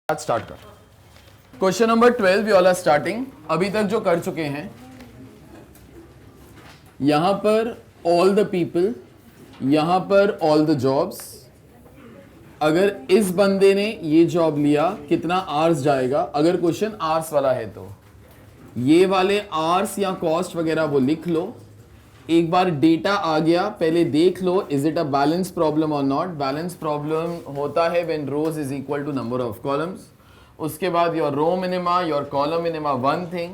Start कर। Question number 12 we all are starting. अभी तक जो कर चुके हैं यहां पर ऑल द पीपल, यहां पर ऑल द जॉब्स। अगर इस बंदे ने ये जॉब लिया कितना आवर्स जाएगा, अगर क्वेश्चन आवर्स वाला है तो ये वाले आवर्स या कॉस्ट वगैरह वो लिख लो। एक बार डेटा आ गया पहले देख लो, is it a balance problem or not. Balance problem होता है when rows is equal to number of columns. उसके बाद your row minima your column minima one thing,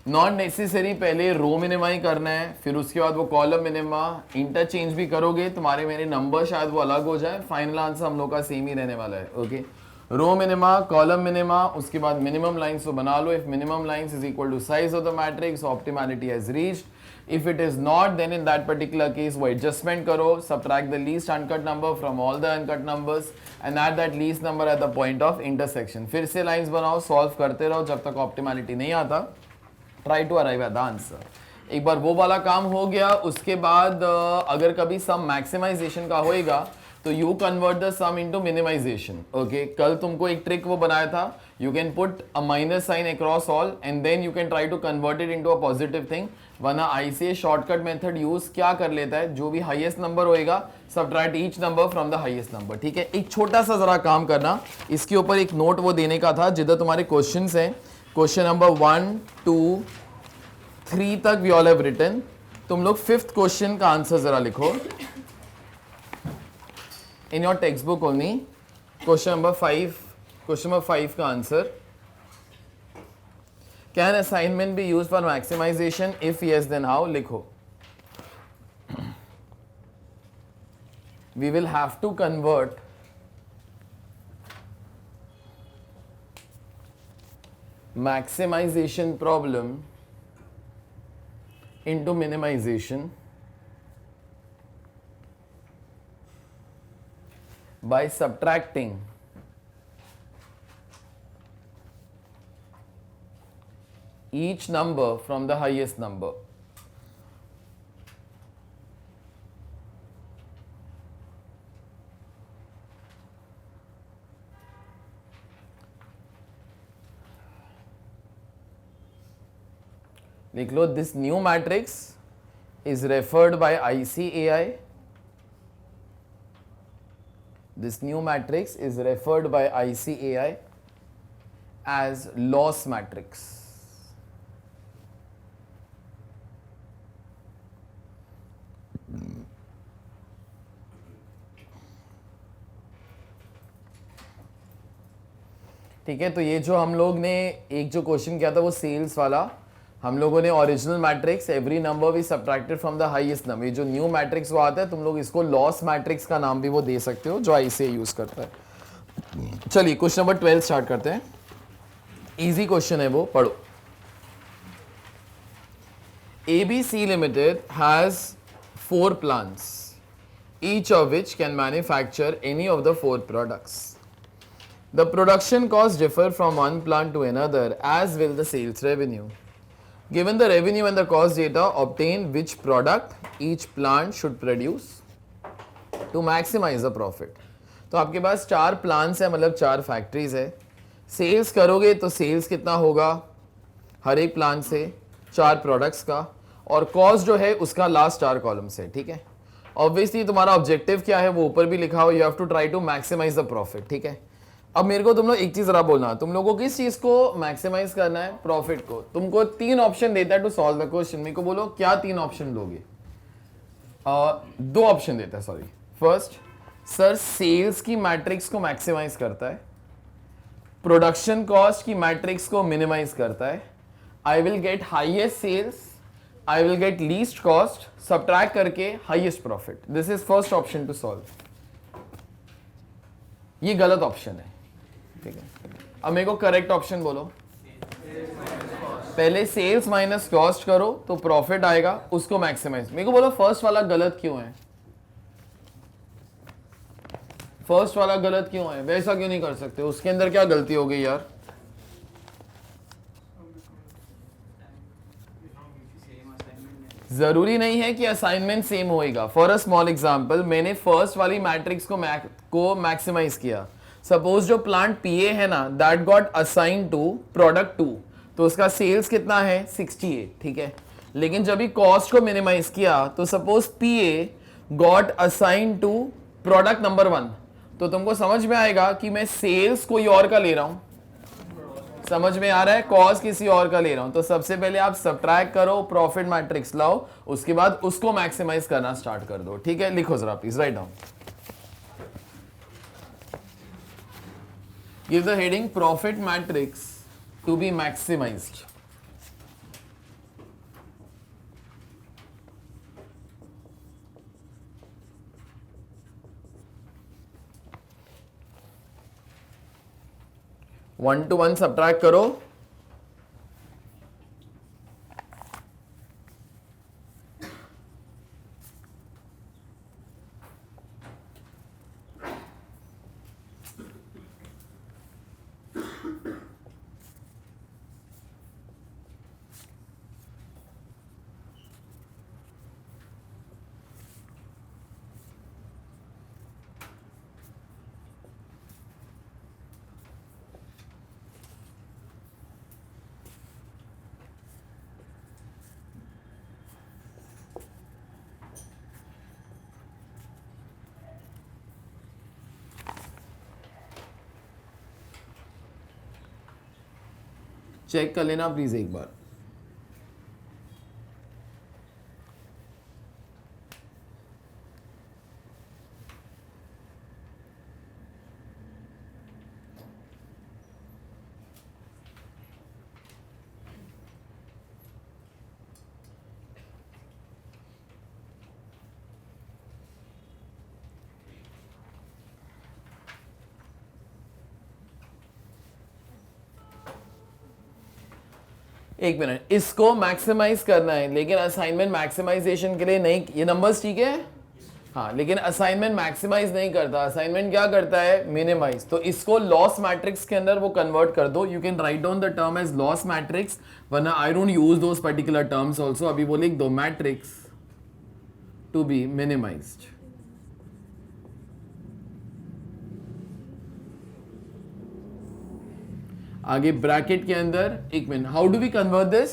not necessary पहले रो मिनिमा ही करना है, फिर उसके बाद वो कॉलम मिनिमा। इंटरचेंज भी करोगे तुम्हारे मेरे नंबर शायद वो अलग हो जाए, फाइनल आंसर हम लोग का सेम ही रहने वाला है। Okay, row minima column minima, उसके बाद मिनिमम लाइंस तो बना लो। If minimum lines is equal to size of the matrix, optimality has reached. If it is not, then in that particular case वो adjustment करो, subtract the least uncut number from all the uncut numbers and add that least number at the point of intersection। फिर से lines बनाओ, solve करते रहो जब तक optimality नहीं आता। Try to arrive at the answer। एक बार वो वाला काम हो गया, उसके बाद अगर कभी sum maximization का होएगा तो you convert the sum into minimization. Okay, कल तुमको एक ट्रिक वो बनाया था, you can put a minus sign across all and then you can try to convert it into a positive thing. वरना आईसीए शॉर्टकट मेथड यूज क्या कर लेता है, जो भी हाईएस्ट नंबर होएगा subtract each number from the highest number. ठीक है, एक छोटा सा जरा काम करना, इसके ऊपर एक नोट वो देने का था जिधर तुम्हारे क्वेश्चन हैं। क्वेश्चन नंबर 1, 2, 3 तक वी ऑल हैव रिटन। तुम लोग 5th क्वेश्चन का आंसर जरा लिखो in your textbook only। question number 5 का answer, can assignment be used for maximization, if yes then how? लिखो। we will have to convert maximization problem into minimization by subtracting each number from the highest number। लिख लो, this new matrix is referred by ICAI। This new matrix is referred by ICAI as loss matrix। ठीक है, तो ये जो हम लोग ने एक जो क्वेश्चन किया था वो सेल्स वाला, हम लोगों ने original matrix every number we subtracted from the highest number, ये जो न्यू मैट्रिक्स वो आता है तुम लोग इसको लॉस मैट्रिक्स का नाम भी वो दे सकते हो जो आईसीए यूज करता है। चलिए क्वेश्चन नंबर 12 स्टार्ट करते हैं। इजी क्वेश्चन है वो, पढ़ो। ABC Limited has 4 plants, each of which can manufacture any of the 4 products। The production costs differ from one plant to another, as will the sales revenue। Given the revenue and the cost data, obtain which product each plant should produce to maximize the profit। तो आपके पास 4 plants है, मतलब 4 factories है। Sales करोगे तो sales कितना होगा हर एक प्लांट से 4 प्रोडक्ट्स का, और कॉस्ट जो है उसका लास्ट 4 कॉलम से। ठीक है, ऑब्वियसली तुम्हारा ऑब्जेक्टिव क्या है वो ऊपर भी लिखा हो, you have to try to maximize the profit. ठीक है, अब मेरे को तुम लोग एक चीज जरा बोलना, तुम लोगों को किस चीज को मैक्सिमाइज करना है, प्रॉफिट को। तुमको 3 ऑप्शन देता है टू सॉल्व द क्वेश्चन। मेरे को बोलो क्या 3 ऑप्शन लोगे? 2 ऑप्शन देता है, सॉरी। फर्स्ट, सर सेल्स की मैट्रिक्स को मैक्सिमाइज करता है, प्रोडक्शन कॉस्ट की मैट्रिक्स को मिनिमाइज करता है। I will get highest sales, I will get least cost, subtract करके highest profit. This is first option to solve. ये गलत ऑप्शन है। ठीक है, अब मेरे को करेक्ट ऑप्शन बोलो। पहले सेल्स माइनस कॉस्ट करो तो प्रॉफिट आएगा, उसको मैक्सिमाइज। मेरे को बोलो फर्स्ट वाला गलत क्यों है? फर्स्ट वाला गलत क्यों है? वैसा क्यों नहीं कर सकते? उसके अंदर क्या गलती हो गई यार? जरूरी नहीं है कि असाइनमेंट सेम होएगा। फॉर अ स्मॉल एग्जांपल, मैंने फर्स्ट वाली मैट्रिक्स को मैक्सिमाइज किया, सपोज जो प्लांट पीए है ना, that got assign to product 2, तो उसका सेल्स कितना है 68, ठीक है। लेकिन जब भी कॉस्ट को मिनिमाइज किया तो suppose PA got assign to product number 1, तो तुमको समझ में आएगा कि मैं सेल्स कोई और का ले रहा हूं, समझ में आ रहा है, कॉस्ट किसी और का ले रहा हूं। तो सबसे पहले आप सब्ट्रैक्ट करो, प्रॉफिट मैट्रिक्स लाओ, उसके बाद उसको मैक्सिमाइज करना स्टार्ट कर दो, ठीक है। लिखो जरा please, write down, give the heading profit matrix to be maximized. One two one subtract करो, चेक कर लेना प्लीज एक बार। एक मिनट, इसको मैक्सिमाइज करना है, लेकिन असाइनमेंट मैक्सिमाइजेशन के लिए नहीं, ये नंबर्स ठीक है, हाँ, लेकिन असाइनमेंट मैक्सिमाइज नहीं करता, असाइनमेंट क्या करता है, मिनिमाइज। तो इसको लॉस मैट्रिक्स के अंदर वो कन्वर्ट कर दो, you can write down the term as loss matrix, वरना I don't use those particular terms also, अभी वो लिख दो मैट्रिक्स टू बी मिनिमाइज्ड। आगे ब्रैकेट के अंदर, एक minute, how do we convert this,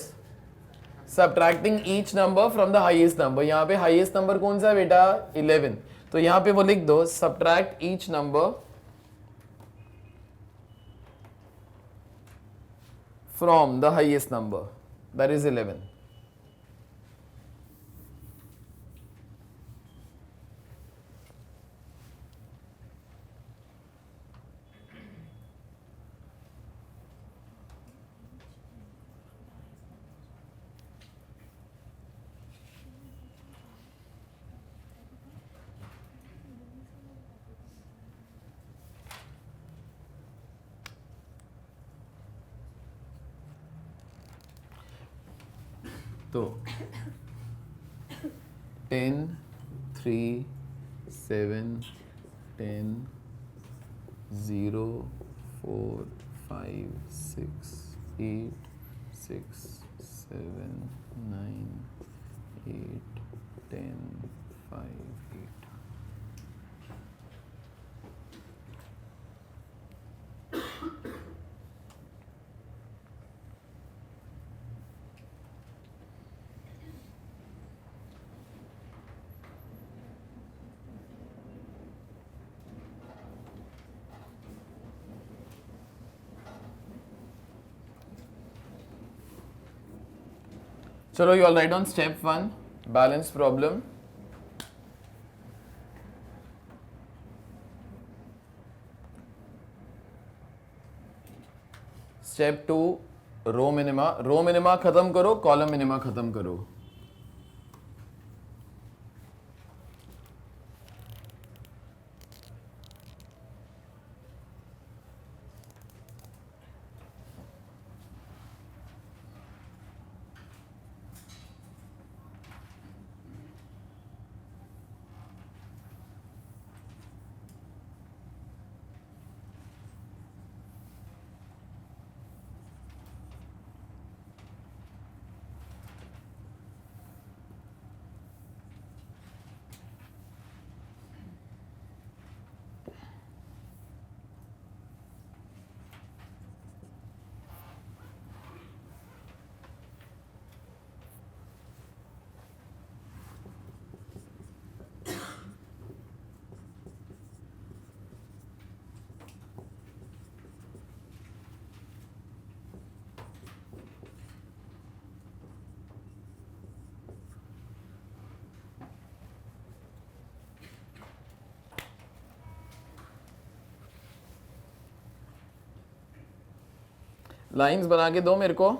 subtracting each number from the highest number. यहां पे हाईएस्ट नंबर कौन सा है बेटा, 11, तो यहां पे वो लिख दो subtract each number from the highest number, that is 11। तो 10, 3, 7, 10, 0, 4, 5, 6, 8, 6, 7, 9, 8, 10, 5, 8। चलो, you all write on step 1, balance problem. Step 2, row minima खत्म करो, कॉलम मिनिमा खत्म करो। लाइंस बना के दो मेरे को,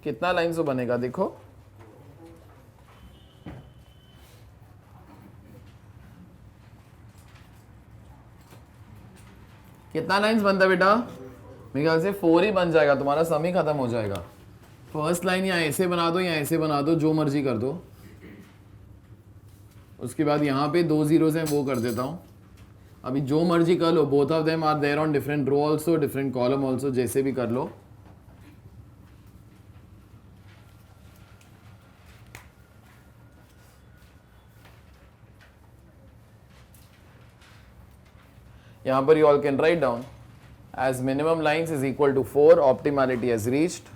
कितना लाइंस तो बनेगा देखो। कितना लाइंस बनता है बेटा? मेरे ख्याल से 4 ही बन जाएगा, तुम्हारा सम ही खत्म हो जाएगा। फर्स्ट लाइन या ऐसे बना दो या ऐसे बना दो, जो मर्जी कर दो। उसके बाद यहाँ पे 2 जीरोस हैं, वो कर देता हूँ। अभी जो मर्जी कर लो, both of them are there on different row also, different column also, जैसे भी कर लो। यहाँ पर you all can write down as minimum lines is equal to 4, optimality has reached.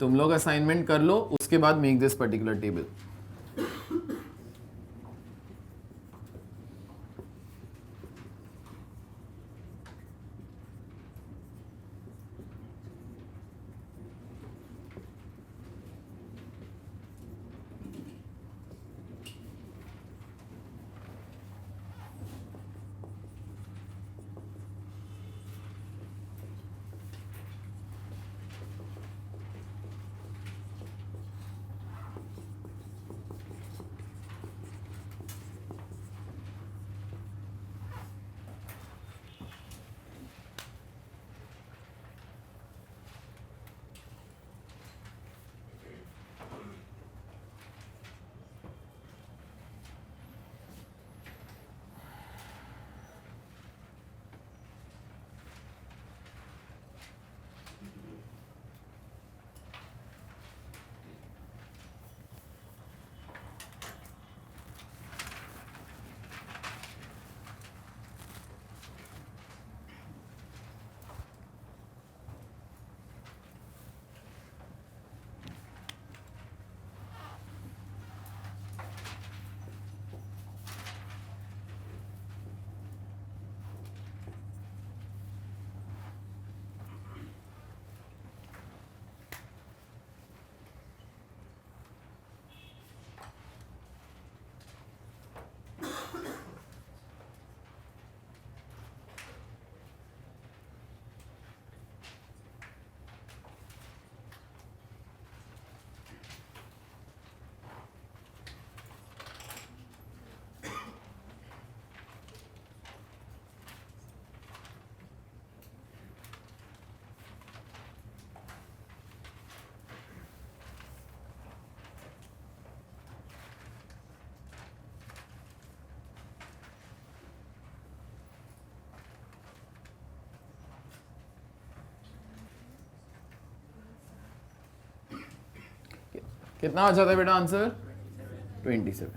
तुम लोग असाइनमेंट कर लो, उसके बाद मेक दिस पर्टिकुलर टेबल। कितना आ जाता है बेटा आंसर? 27।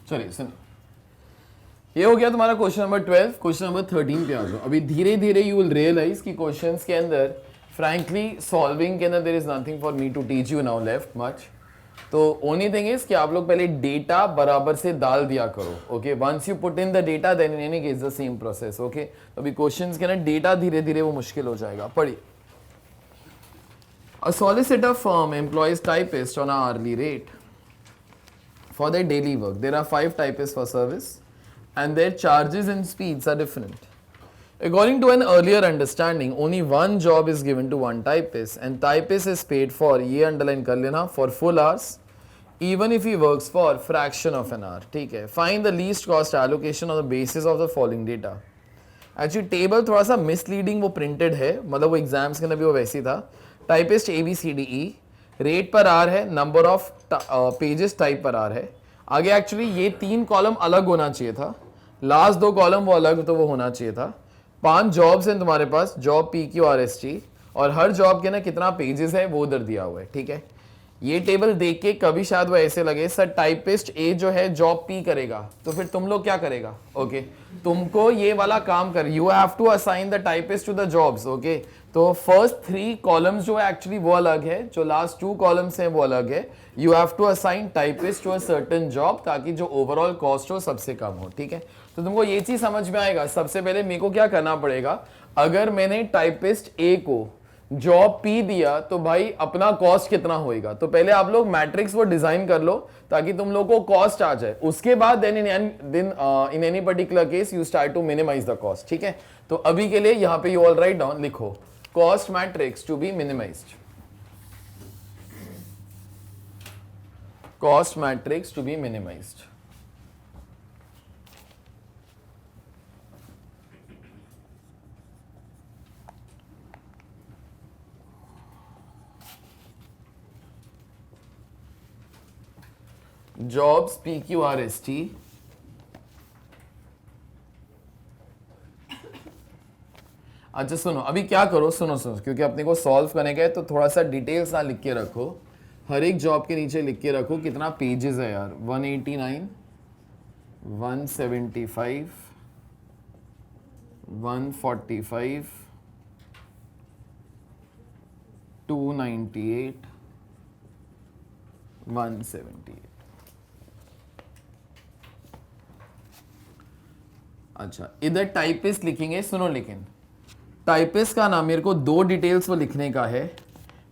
चलिए सुन, ये हो गया तुम्हारा क्वेश्चन नंबर 12। क्वेश्चन नंबर 13 पे आ जाओ। अभी धीरे धीरे यू विल रियलाइज कि क्वेश्चंस के अंदर फ्रैंकली सॉल्विंग के अंदर there is nothing for me to teach you now left much. तो ओनली थिंग इज कि आप लोग पहले डेटा बराबर से डाल दिया करो। Okay, once you put in the data then in any case the same process. Okay, तो अभी क्वेश्चंस के अंदर डेटा धीरे धीरे वो मुश्किल हो जाएगा। पढ़िए। A solicitor firm employs typists on an hourly rate for their daily work. There are 5 typists for service and their charges and speeds are different. According to an earlier understanding, only one job is given to one typist and typist is paid for, ये underline कर लेना, for full hours even if he works for fraction of an hour. ठीक है, find the least cost allocation on the basis of the following data. Actually table थोड़ा सा misleading वो printed है, मतलब वो एग्जाम्स के अंदर भी वो वैसी था। टाइपिस्ट ABCDE, रेट पर आर है, नंबर ऑफ पेजेस टाइप पर आर है। आगे एक्चुअली ये 3 कॉलम अलग होना चाहिए था, लास्ट 2 कॉलम वो अलग तो वो होना चाहिए था। 5 जॉब्स हैं तुम्हारे पास, जॉब PQRST, और हर जॉब के ना कितना पेजेस है वो उधर दिया हुआ है, ठीक है। ये टेबल देख के कभी शायद वो ऐसे लगे सर टाइपिस्ट ए जो है जॉब P करेगा, तो फिर तुम लोग क्या करेगा? ओके, तुमको ये वाला काम कर, you have to assign the typist to the jobs. Okay, तो फर्स्ट 3 कॉलम्स जो है एक्चुअली वो अलग है, जो लास्ट 2 कॉलम्स हैं वो अलग है। You have to assign typist to a certain job, ताकि जो ओवरऑल कॉस्ट हो सबसे कम हो, ठीक है। तो तुमको ये चीज समझ में आएगा। सबसे पहले मेरे को क्या करना पड़ेगा, अगर मैंने टाइपिस्ट ए को जॉब P दिया तो भाई अपना कॉस्ट कितना होएगा, तो पहले आप लोग मैट्रिक्स वो डिजाइन कर लो ताकि तुम लोग को कॉस्ट आ जाए। उसके बाद then in any particular case you start to minimize the cost, ठीक है। तो अभी के लिए यहां पे यू ऑल राइट डाउन, लिखो cost matrix to be minimized, cost matrix to be minimized. Jobs PQRST, अच्छा सुनो अभी क्या करो, सुनो सुनो, क्योंकि अपने को सॉल्व करने का है तो थोड़ा सा डिटेल्स ना लिख के रखो। हर एक जॉब के नीचे लिख के रखो कितना पेजेस है यार, 189, 175, 145, 298, 178। अच्छा इधर टाइपिस्ट लिखेंगे, सुनो, लेकिन टाइपिस्ट का नाम मेरे को 2 डिटेल्स वो लिखने का है।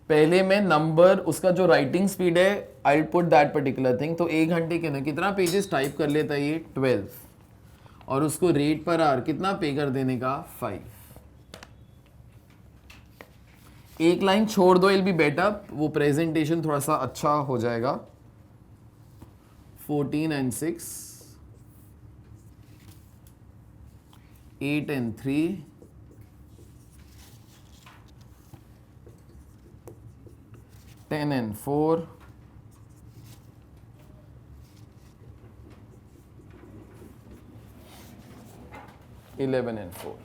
पहले मैं नंबर, उसका जो राइटिंग स्पीड है, I put that particular thing. तो 1 घंटे के अंदर कितना पेजेस टाइप कर लेता है ये, 12, और उसको रेट पर आवर कितना पे कर देने का, 5। एक लाइन छोड़ दो, इल बी बेटर, वो प्रेजेंटेशन थोड़ा सा अच्छा हो जाएगा। 14 and 6, 8 and 3, 10 and 4, 11 and 4।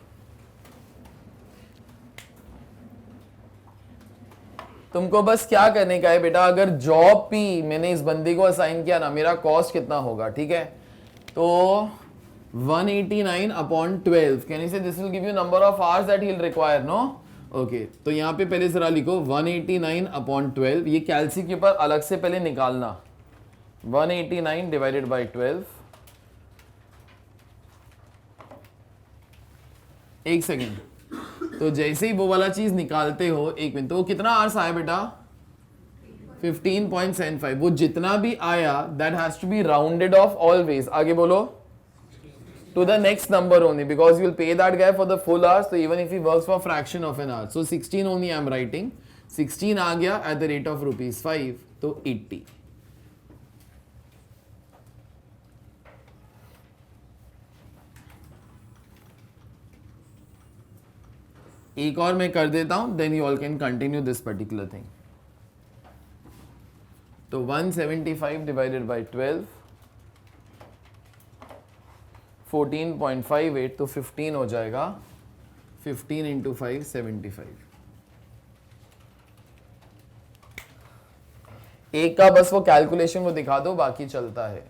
तुमको बस क्या करने का है बेटा, अगर जॉब P मैंने इस बंदी को असाइन किया ना, मेरा कॉस्ट कितना होगा, ठीक है। तो 189 upon 12, can you say this will give you number of hours that he will require, no? Okay, तो यहां पे पहले जरा लिखो 189 upon 12, ये कैलसी के ऊपर अलग से पहले निकालना, 189 डिवाइडेड बाई 12। एक सेकेंड, तो जैसे ही वो वाला चीज निकालते हो, एक मिनट, तो वो कितना आवर्स आया बेटा, 15.75। वो जितना भी आया that has to be rounded off always, आगे बोलो, to the next number only, because you will pay that guy for the full hours, so even if he works for fraction of an hour, so 16 only I am writing, 16 आ गया at the rate of ₹5, तो 80। एक और मैं कर देता हूं, then you all can continue this particular thing। तो 175 divided by 12, 14.58, तो 15 हो जाएगा, 15 इंटू 5, 75। एक का बस वो कैलकुलेशन को दिखा दो, बाकी चलता है।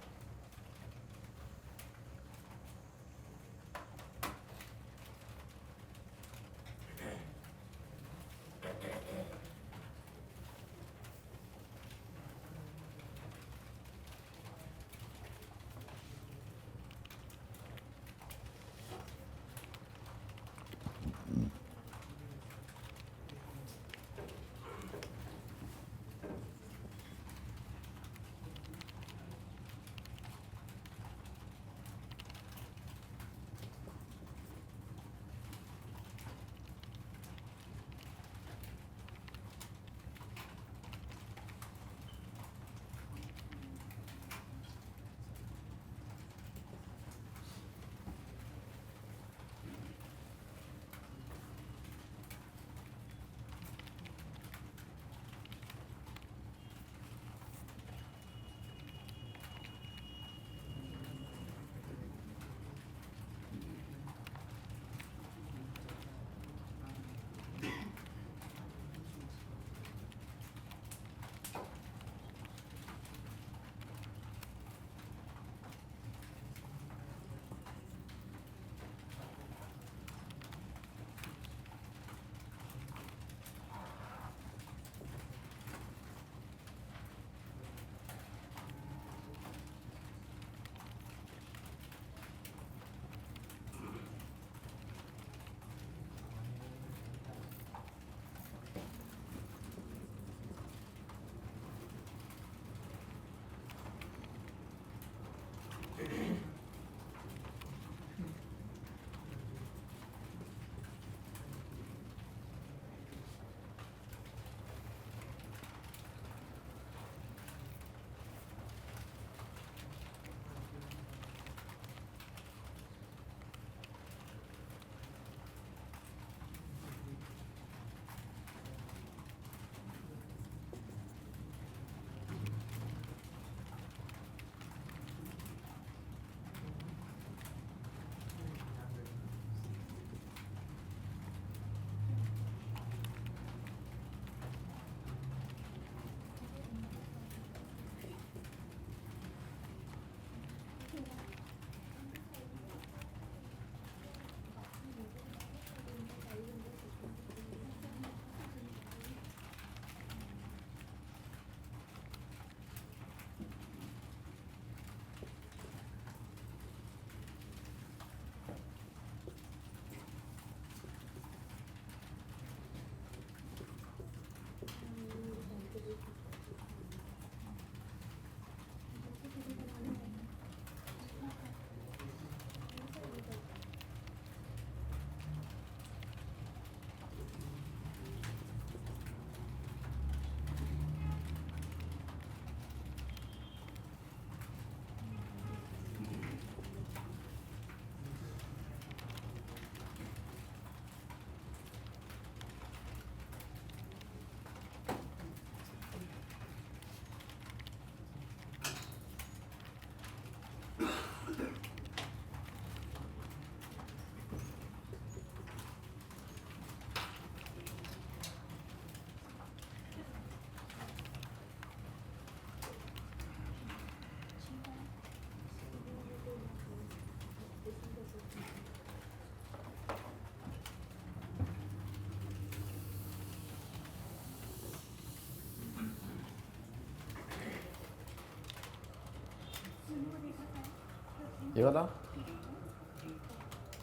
ये वाला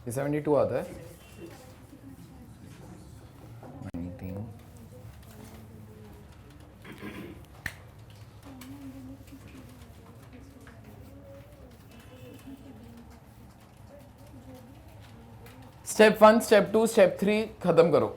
ये 72 आता है 19 स्टेप 1 स्टेप 2 स्टेप 3 खत्म करो.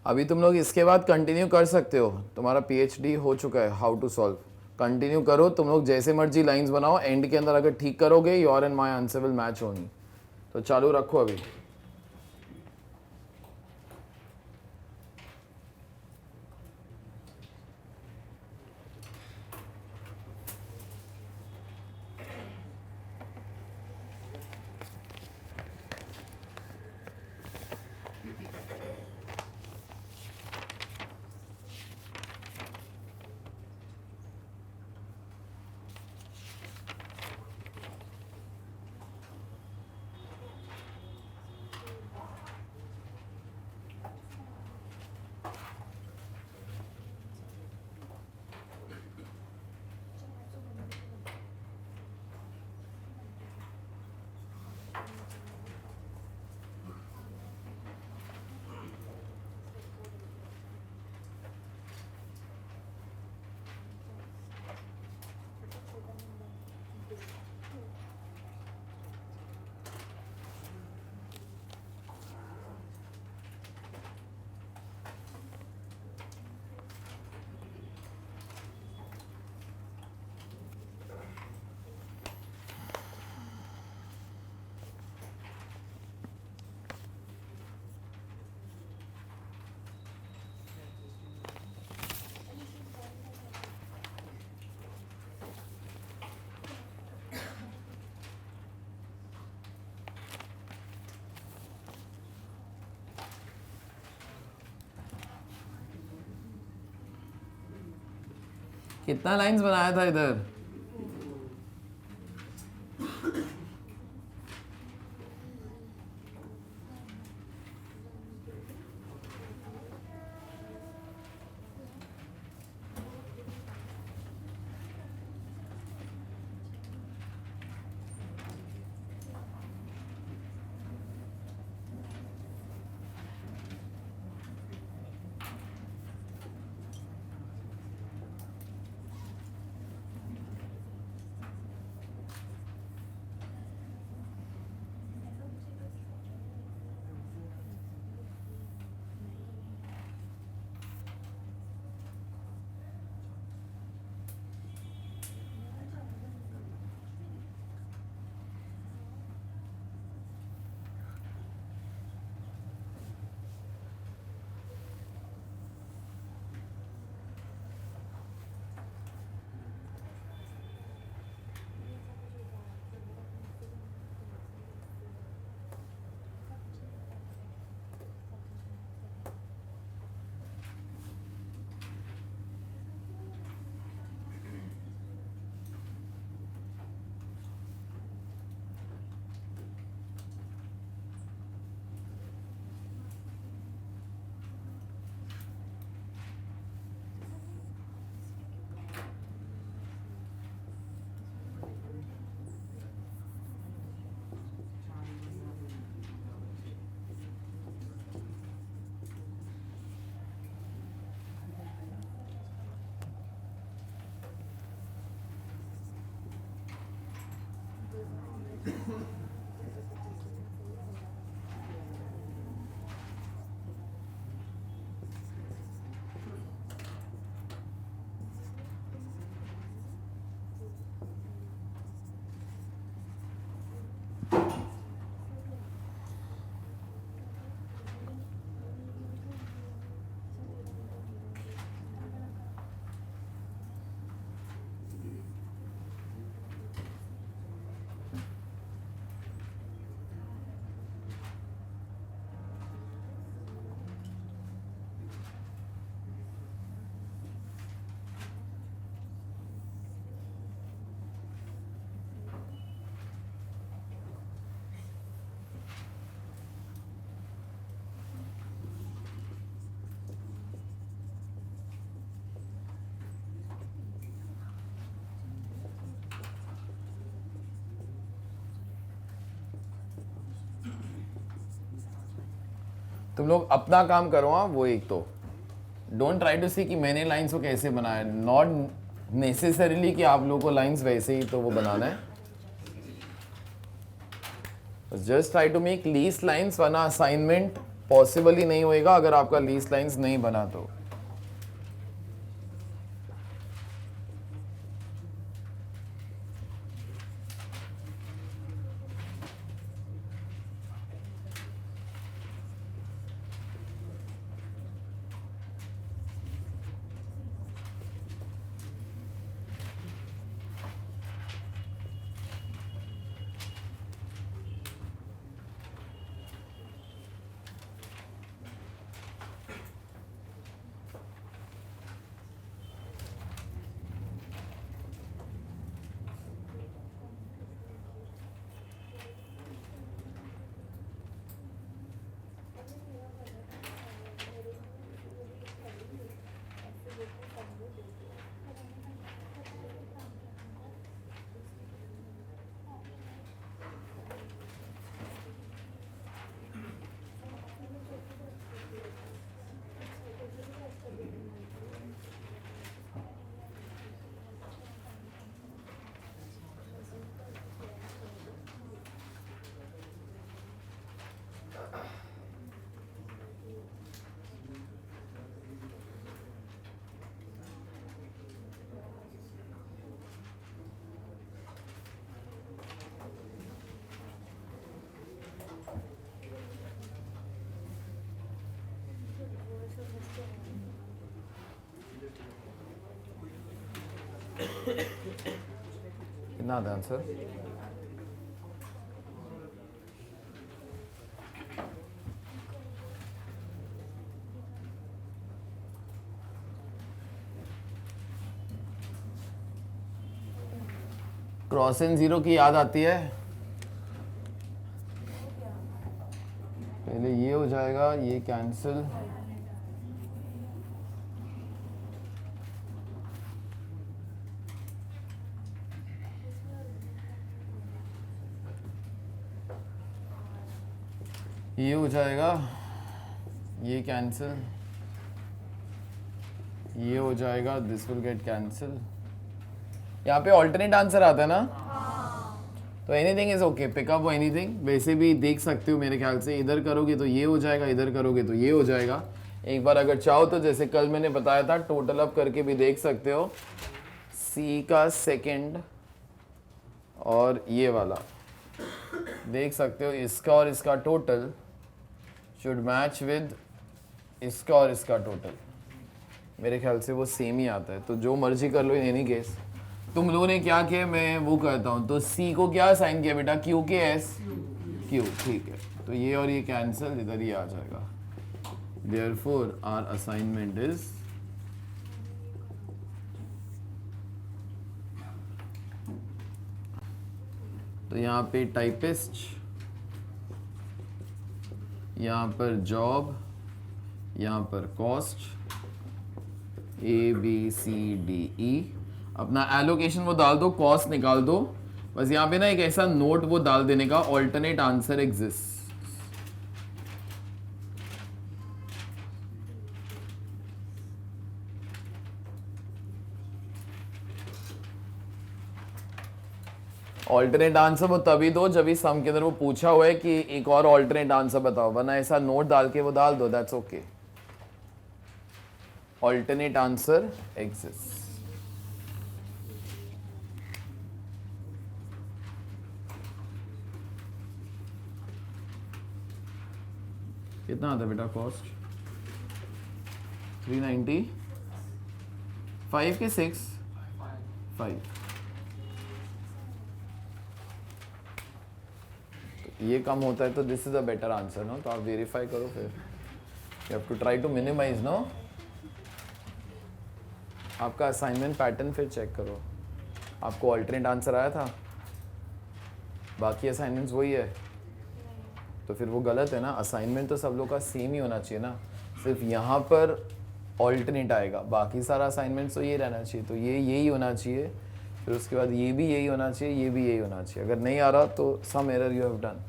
अभी तुम लोग इसके बाद कंटिन्यू कर सकते हो, तुम्हारा पीएचडी हो चुका है हाउ टू सॉल्व. कंटिन्यू करो, तुम लोग जैसे मर्जी लाइंस बनाओ, एंड के अंदर अगर ठीक करोगे your and my answer will match only. तो चालू रखो अभी. कितना लाइंस बनाया था इधर? तुम लोग अपना काम करो। हाँ, वो एक तो डोंट ट्राई टू सी कि मैंने लाइंस को कैसे बनाया। नॉट नेसेसरीली कि आप लोगों को लाइंस वैसे ही तो वो बनाना है। Just try to make least lines, वरना असाइनमेंट पॉसिबल ही नहीं होएगा अगर आपका लीस्ट लाइंस नहीं बना तो। कितना आता है आंसर? क्रॉस एंड जीरो की याद आती है? पहले ये हो जाएगा, ये कैंसिल, ये हो जाएगा, ये कैंसिल, ये हो जाएगा, दिस विल गेट कैंसिल। यहाँ पे ऑल्टरनेट आंसर आता है ना? तो anything is okay, pickup anything. वैसे भी देख सकते हो मेरे ख्याल से, इधर करोगे तो ये हो जाएगा, इधर करोगे तो ये हो जाएगा। एक बार अगर चाहो तो जैसे कल मैंने बताया था, टोटल अप करके भी देख सकते हो। सी का सेकंड और ये वाला देख सकते हो, इसका और इसका टोटल शुड मैच विद इसका और इसका टोटल। मेरे ख्याल से वो सेम ही आता है, तो जो मर्जी कर लो इन एनी केस। तुम लोगों ने क्या किया, मैं वो करता हूँ। तो सी को क्या साइन किया बेटा? क्यू के एस, क्यू, ठीक है। तो ये और ये कैंसिल, इधर ही आ जाएगा। देयरफॉर आवर असाइनमेंट इज तो यहाँ पे टाइपिस्ट, यहाँ पर जॉब, यहाँ पर कॉस्ट, ABCDE। अपना एलोकेशन वो डाल दो, कॉस्ट निकाल दो। बस यहाँ पे ना एक ऐसा नोट वो डाल देने का, alternate answer exist. Alternate answer वो तभी दो जब इस सम के अंदर वो पूछा हुआ है कि एक और ऑल्टरनेट आंसर बताओ, वरना ऐसा नोट डाल के वो डाल दो, that's okay. Alternate answer exist. कितना आता है बेटा कॉस्ट? 395 के 6 5। ये कम होता है तो this is a better answer, no? तो आप वेरीफाई करो फिर। You have to try to minimize, no? आपका असाइनमेंट पैटर्न फिर चेक करो। आपको ऑल्टरनेट आंसर आया था, बाकी असाइनमेंट्स वही है, तो फिर वो गलत है ना। असाइनमेंट तो सब लोग का सेम ही होना चाहिए ना, सिर्फ यहाँ पर ऑल्टरनेट आएगा, बाकी सारा असाइनमेंट तो ये रहना चाहिए। तो ये यही होना चाहिए, फिर उसके बाद ये भी यही होना चाहिए, ये भी यही होना चाहिए। अगर नहीं आ रहा तो some error you have done.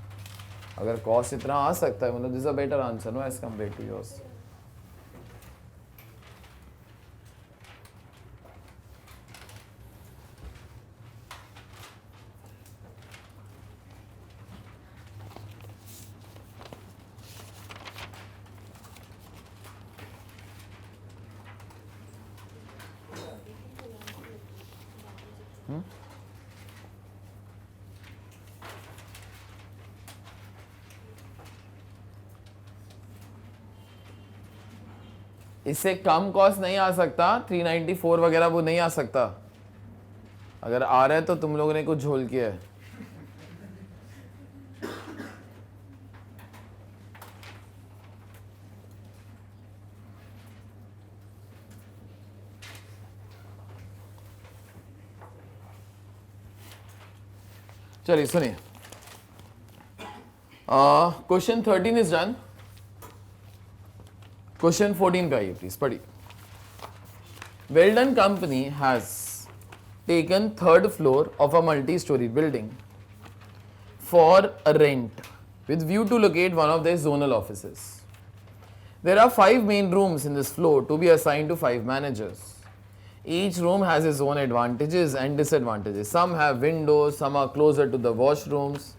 अगर कॉस्ट इतना आ सकता है, मतलब this a better answer, no, as compare to yours. इससे कम कॉस्ट नहीं आ सकता, 394 वगैरह वो नहीं आ सकता। अगर आ रहा है तो तुम लोगों ने कुछ झोल किया है। चलिए सुनिए, क्वेश्चन 13 इज डन। क्वेश्चन 14 पे आइए प्लीज, पढ़िए। Weldon company has taken third floor of a multi storey building for rent with view to locate one of their zonal offices. There are 5 main rooms in this floor to be assigned to 5 managers. Each room has its own advantages and disadvantages. Some have windows, some are closer to the washrooms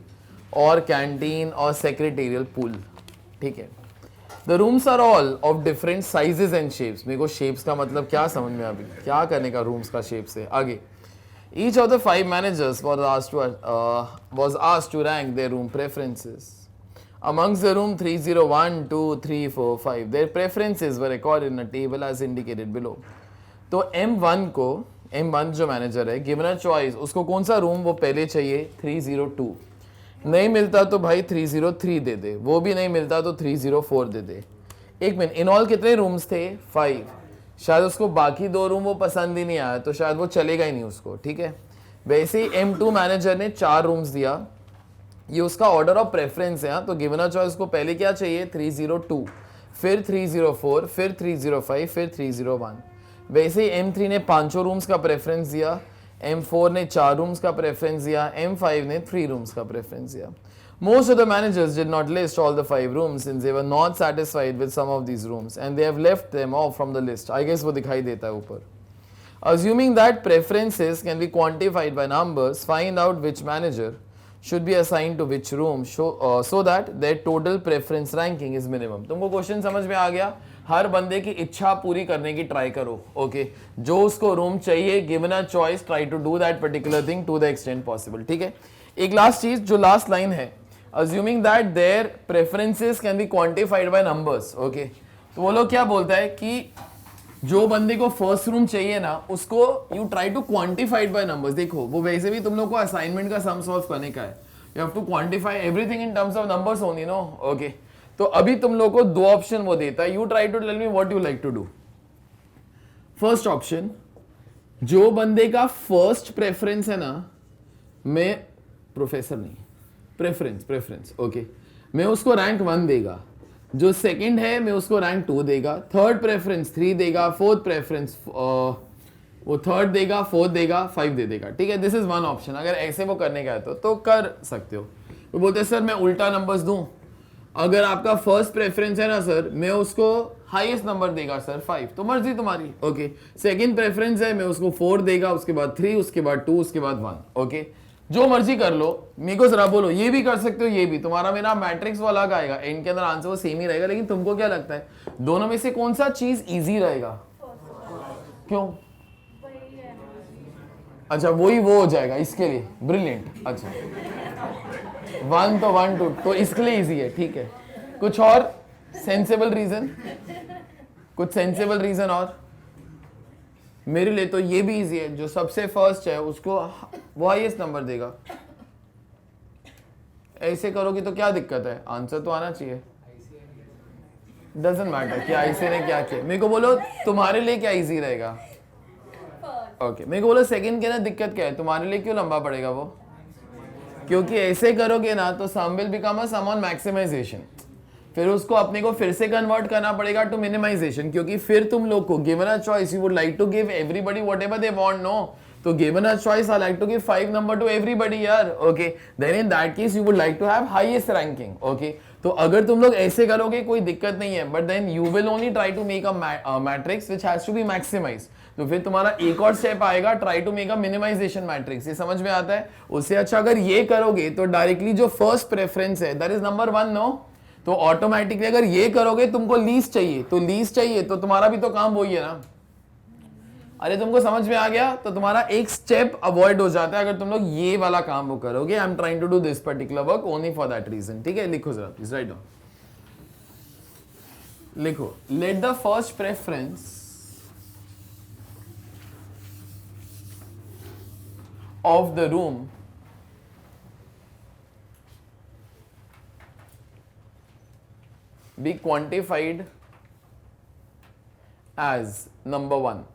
or canteen or secretarial pool. ठीक है। The rooms are all of different sizes and shapes. मेरे को shapes का मतलब क्या समझ में अभी क्या करने का rooms का shape से आगे। Each of the 5 managers was asked to rank their room preferences. Amongst the room 301, 2, 3, 4, 5, their preferences were recorded in a table as indicated below. तो M1 जो मैनेजर है, गिवन अ चॉइस, उसको कौन सा room वो पहले चाहिए? 302। नहीं मिलता तो भाई 303 दे दे, वो भी नहीं मिलता तो 304 दे दे। एक मिनट, इन ऑल कितने रूम्स थे? 5। शायद उसको बाकी 2 रूम वो पसंद ही नहीं आया, तो शायद वो चलेगा ही नहीं उसको, ठीक है। वैसे ही M2 मैनेजर ने 4 रूम्स दिया, ये उसका ऑर्डर ऑफ प्रेफरेंस है। तो गिवन अ चॉइस को पहले क्या चाहिए, 302, फिर 304, फिर 305, फिर 301। वैसे ही M3 ने 5 रूम्स का प्रेफरेंस दिया, M4 ने 4 रूम्स का प्रेफरेंस दिया, M5 ने 3 रूम्स का प्रेफरेंस दिया। Most of the managers did not list all the 5 rooms since they were not satisfied with some of these rooms and they have left them off from the list. I guess वो दिखाई देता है ऊपर। Assuming that preferences can be quantified by numbers, find out which manager should be assigned to which room so that their total preference ranking is minimum. तुमको question समझ में आ गया? हर बंदे की इच्छा पूरी करने की ट्राई करो, ओके? जो उसको रूम चाहिए, given a choice, try to do that particular thing to the extent possible, ठीक है? एक लास्ट चीज, जो लास्ट लाइन है, assuming that their preferences can be quantified by numbers, okay? तो वो लोग क्या बोलता है कि जो बंदे को फर्स्ट रूम चाहिए ना, उसको you try to quantified by numbers. देखो, वो वैसे भी तुम लोग को असाइनमेंट का सम सॉल्व करने का है, you have to quantify everything in terms of numbers only, no, okay? तो अभी तुम लोग को 2 ऑप्शन वो देता है, you try to tell me what you like to do. First option, जो बंदे का फर्स्ट प्रेफरेंस है ना, मैं प्रोफेसर नहीं, प्रेफरेंस, ओके, मैं उसको रैंक 1 देगा। जो सेकंड है, मैं उसको रैंक 2 देगा। थर्ड प्रेफरेंस 3 देगा, फोर्थ प्रेफरेंस वो थर्ड देगा, फोर्थ देगा, 5 दे देगा, ठीक है? This is one option. अगर ऐसे वो करने का है तो कर सकते हो। वो बोलते हैं सर मैं उल्टा नंबर्स दूं। अगर आपका फर्स्ट प्रेफरेंस है ना सर, मैं उसको हाईएस्ट नंबर देगा सर 5, तो मर्जी तुम्हारी, ओके? सेकंड प्रेफरेंस है, मैं उसको 4 देगा, उसके बाद 3, उसके बाद 2, उसके बाद 1, ओके? जो मर्जी कर लो, मेरे को जरा बोलो, ये भी कर सकते हो, ये भी। तुम्हारा मेरा मैट्रिक्स वो अलग आएगा, एंड के अंदर आंसर वो सेम ही रहेगा, लेकिन तुमको क्या लगता है दोनों में से कौन सा चीज इजी रहेगा? क्यों? अच्छा, वही वो हो जाएगा इसके लिए, ब्रिलियंट। अच्छा, 1 तो 1 2 तो इसके लिए इजी है, ठीक है? कुछ और सेंसेबल रीजन? कुछ सेंसेबल रीजन और? मेरे लिए तो ये भी इजी है, जो सबसे फर्स्ट है उसको वो हाईएस्ट नंबर देगा। ऐसे करोगे तो क्या दिक्कत है? आंसर तो आना चाहिए। डजंट मैटर कि आईसी ने क्या किया। मेरे को बोलो तुम्हारे लिए क्या इजी रहेगा? ओके, मेरे को बोलो सेकंड के ना दिक्कत क्या है, तुम्हारे लिए क्यों लंबा पड़ेगा वो? क्योंकि ऐसे करोगे ना तो sum will become a sum on maximisation, फिर उसको अपने को फिर से कन्वर्ट करना पड़ेगा टू मिनिमाइजेशन, क्योंकि फिर तुम लोग को given a choice you would like to give everybody whatever they want, no? तो given a choice I like to give 5 number to everybody यार, okay? Then in that case you would like to have highest ranking, okay? तो अगर तुम लोग ऐसे करोगे कोई दिक्कत नहीं है, but then you will only try to make a matrix which has to be maximized. तो फिर तुम्हारा एक और स्टेप आएगा, try to make a minimization matrix. ये समझ में आता है? उससे अच्छा अगर ये करोगे तो डायरेक्टली जो फर्स्ट प्रेफरेंस है दैट इज नंबर 1, नो? तो ऑटोमेटिकली अगर ये करोगे, तुमको लीस्ट चाहिए, तो लीस्ट चाहिए तो तुम्हारा भी तो काम वही है ना। अरे तुमको समझ में आ गया? तो तुम्हारा एक स्टेप अवॉइड हो जाता है अगर तुम लोग ये वाला काम वो करोगे। I am trying to do this particular work only for that reason, ठीक है? लिखो जरा प्लीज, राइट डाउन, लिखो, let the first preference of the room be quantified as number 1.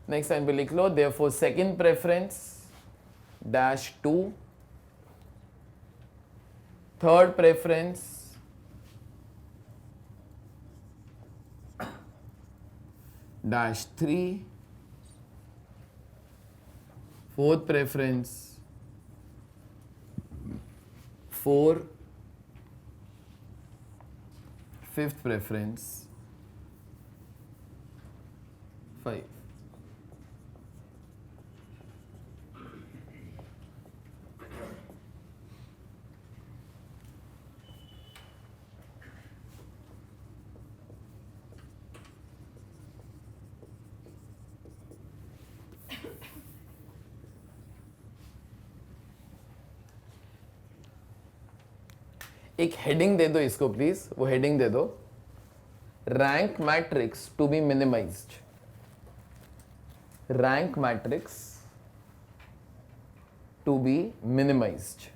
Next time पे लिख लो, therefore second preference dash 2, third preference dash 3, fourth preference 4, fifth preference 5. एक heading दे दो इसको प्लीज, वो हेडिंग दे दो, rank matrix to be minimized. Rank matrix to be minimized.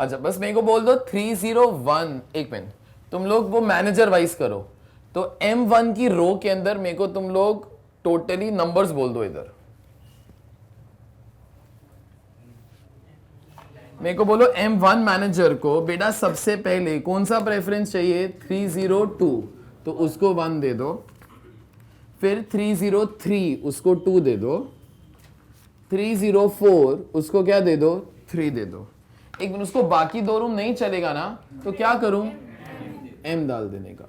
अच्छा बस मेरे को बोल दो 301, एक मिनट, तुम लोग वो मैनेजर वाइज करो। तो M1 की रो के अंदर मेरे को तुम लोग टोटली नंबर्स बोल दो। इधर मेरे को बोलो M1 मैनेजर को बेटा सबसे पहले कौन सा प्रेफरेंस चाहिए, 302, तो उसको 1 दे दो। फिर 303 उसको 2 दे दो। 304 उसको क्या दे दो, 3 दे दो। एक मिनट, उसको बाकी 2 रूम नहीं चलेगा ना, तो क्या करूं, M डाल देने का।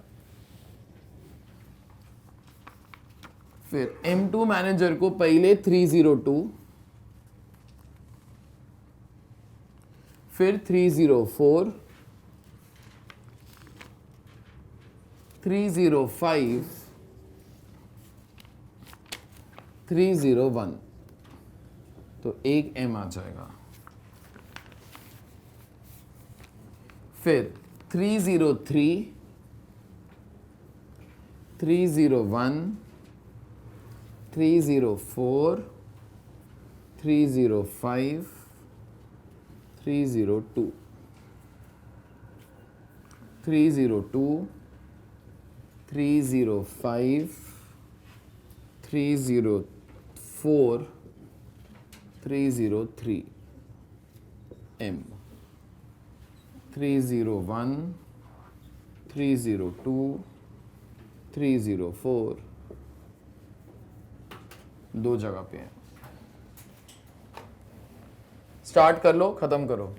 फिर M2 मैनेजर को पहले 302, फिर 304, 305, 301, तो एक M आ जाएगा। फिर 303, 301, 304, 305, 302, 302, 305, 304, 303, M, 301, 302, 304, दो जगह पे है। स्टार्ट कर लो, खत्म करो।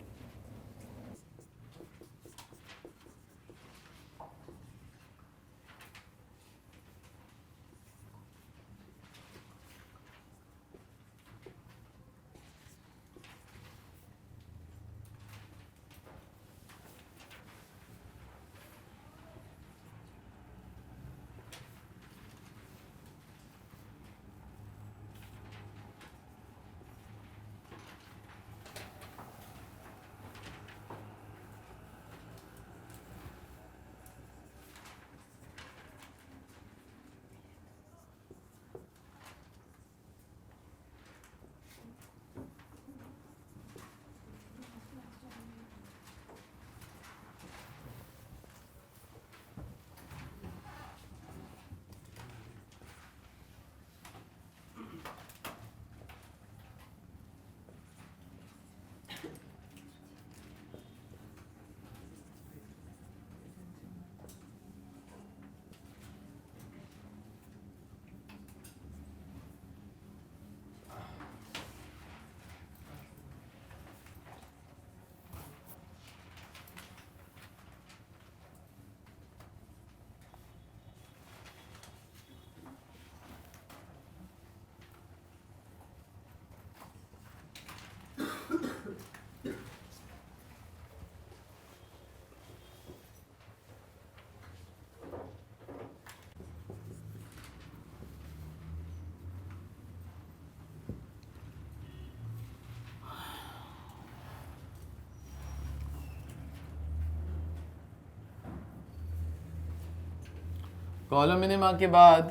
कॉलम मिनिमा के बाद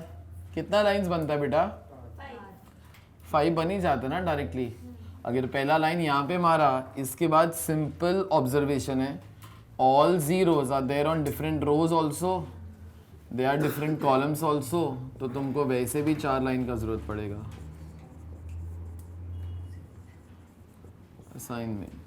कितना लाइंस बनता है बेटा, 5 बन ही जाता ना डायरेक्टली। अगर पहला लाइन यहाँ पे मारा, इसके बाद सिंपल ऑब्जर्वेशन है, all zeros are there on different rows also, they are different columns also, तो तुमको वैसे भी 4 लाइन का जरूरत पड़ेगा। असाइनमेंट